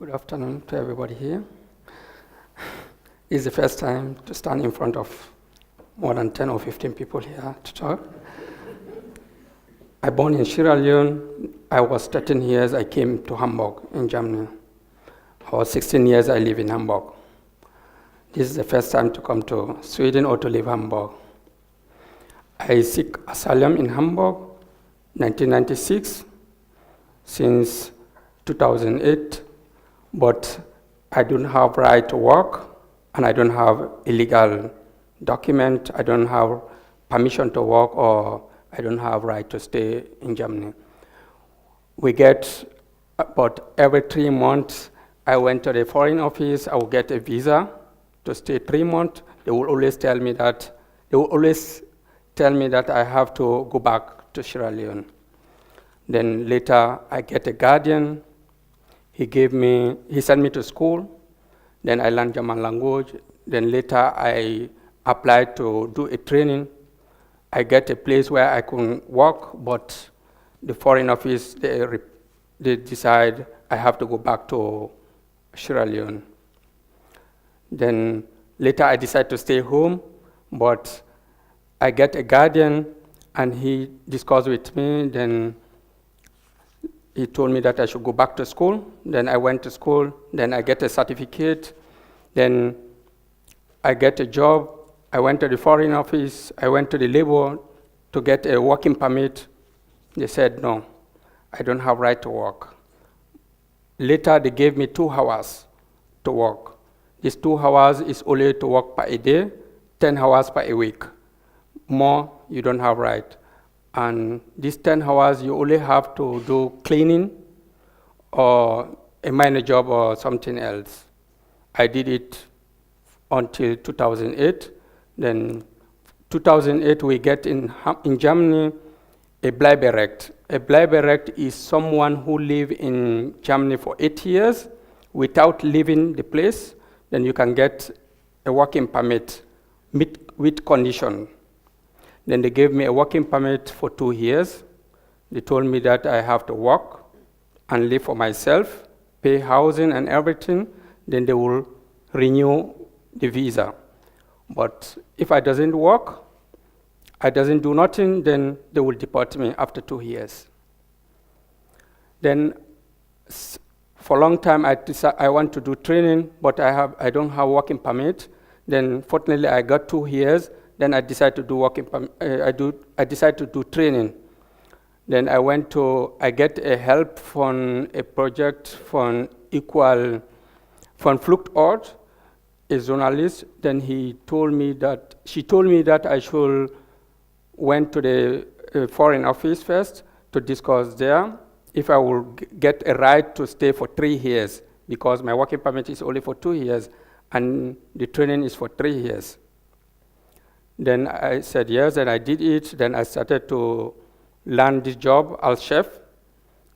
Good afternoon to everybody here. It's the first time to stand in front of more than 10 or 15 people here to talk. I born in Sierra Leone. I was 13 years. I came to Hamburg in Germany. I was 16 years. I live in Hamburg. This is the first time to come to Sweden or to leave Hamburg. I seek asylum in Hamburg, 1996, since 2008, but I don't have right to work, and I don't have illegal document. I don't have permission to work, or I don't have right to stay in Germany. We get about every 3 months. I went to the foreign office. I will get a visa to stay 3 months. They will always tell me that I have to go back to Sierra Leone. Then later, I get a guardian. He sent me to school. Then I learned German language. Then later, I applied to do a training. I get a place where I can work, but the foreign office, they decide I have to go back to Sierra Leone. Then later, I decide to stay home, but I get a guardian, and he discussed with me. Then he told me that I should go back to school. Then I went to school. Then I get a certificate. Then I get a job. I went to the foreign office. I went to the labor to get a working permit. They said, no, I don't have right to work. Later, they gave me 2 hours to work. These 2 hours is only to work per a day, 10 hours per a week. More, you don't have right. And these 10 hours, you only have to do cleaning or a minor job or something else. I did it until 2008. Then 2008, we get in Germany a Bleiberecht. A Bleiberecht is someone who live in Germany for 8 years without leaving the place. Then you can get a working permit with condition. Then they gave me a working permit for 2 years. They told me that I have to work and live for myself, pay housing and everything. Then they will renew the visa. But if I doesn't work, I doesn't do nothing, then they will deport me after 2 years. Then for a long time, I want to do training, but I don't have working permit. Then fortunately, I got 2 years. Then I decided to do I decided to do training. Then I get a help from a project from Fluchtort, a journalist. Then she told me that I should went to the foreign office first to discuss there if I will get a right to stay for 3 years, because my working permit is only for 2 years and the training is for 3 years. Then I said yes, and I did it. Then I started to learn this job as chef.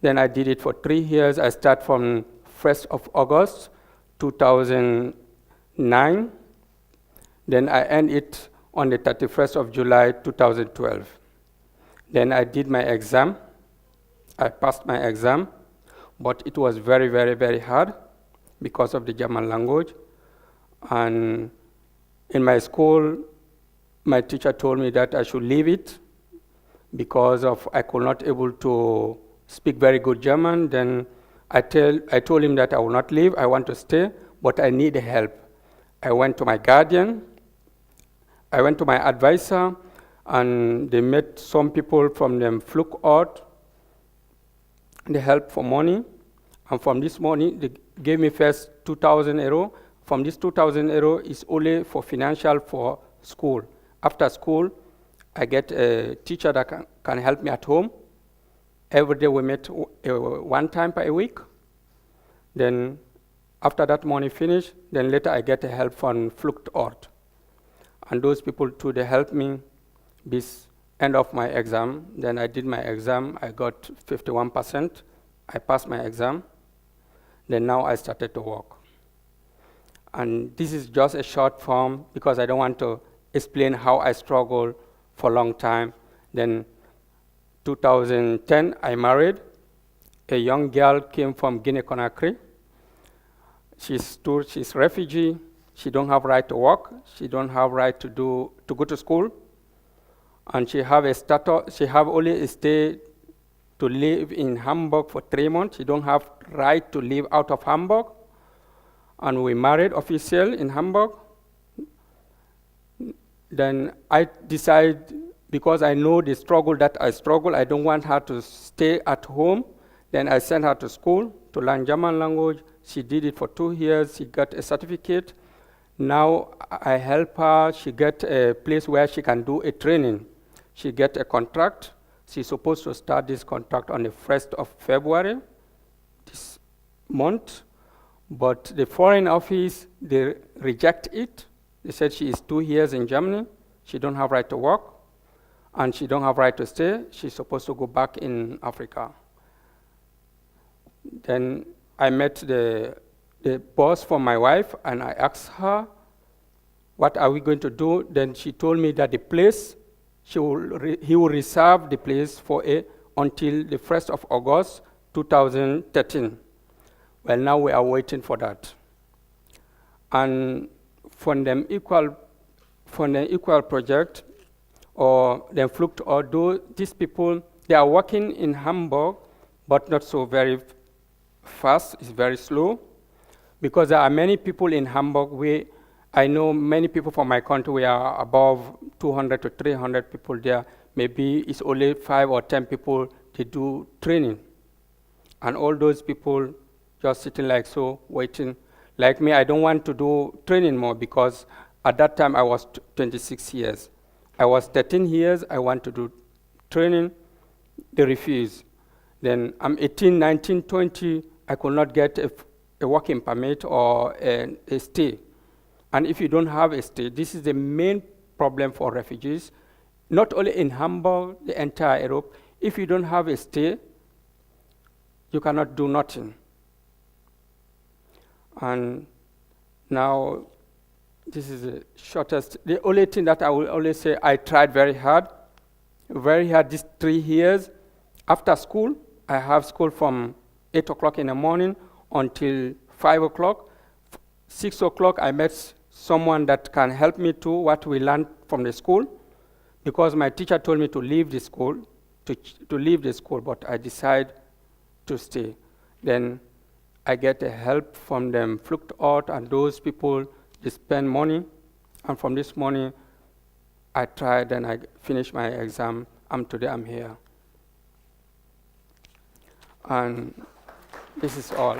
Then I did it for 3 years. I start from 1st of August, 2009. Then I end it on the 31st of July, 2012. Then I did my exam. I passed my exam, but it was very, very, very hard because of the German language. And in my school, my teacher told me that I should leave it because I could not able to speak very good German. Then I told him that I will not leave. I want to stay, but I need help. I went to my guardian. I went to my advisor, and they met some people from the Fluchtort. They helped for money, and from this money, they gave me first 2,000 euro. From this 2,000 euro is only for financial for school. After school, I get a teacher that can help me at home. Every day we met 1 time per week. Then after that money finished, then later I get help from Fluchtort. And those people too, they helped me this end of my exam. Then I did my exam. I got 51%. I passed my exam. Then now I started to work. And this is just a short form because I don't want to explain how I struggled for a long time. Then 2010, I married. A young girl came from Guinea-Conakry. she's refugee. She don't have right to work. She don't have right to go to school. And she have a status, she have only a stay to live in Hamburg for 3 months. She don't have right to live out of Hamburg. And we married official in Hamburg. Then I decided, because I know the struggle that I struggle, I don't want her to stay at home. Then I sent her to school to learn German language. She did it for 2 years. She got a certificate. Now I help her. She get a place where she can do a training. She get a contract. She's supposed to start this contract on the 1st of February, this month. But the foreign office, they reject it. They said she is 2 years in Germany. She don't have right to work, and she don't have right to stay. She's supposed to go back in Africa. Then I met the boss for my wife, and I asked her, what are we going to do? Then she told me that the place, he will reserve the place for until the 1st of August, 2013. Well, now we are waiting for that. And from the equal project, or the Flucht, although these people, they are working in Hamburg, but not so very fast, it's very slow, because there are many people in Hamburg. I know many people from my country, we are above 200 to 300 people there. Maybe it's only 5 or 10 people to do training. And all those people just sitting like so, waiting. Like me, I don't want to do training more, because at that time I was 26 years. I was 13 years, I want to do training, they refuse. Then I'm 18, 19, 20, I could not get a working permit or a stay. And if you don't have a stay, this is the main problem for refugees, not only in Hamburg, the entire Europe. If you don't have a stay, you cannot do nothing. And now, this is the shortest. The only thing that I will always say, I tried very hard these 3 years. After school, I have school from 8 o'clock in the morning until 5 o'clock. 6 o'clock, I met someone that can help me to what we learned from the school, because my teacher told me to leave the school, but I decided to stay. Then I get a help from them, Flucht and those people, they spend money, and from this money, I tried and I finished my exam, and today I'm here. And this is all.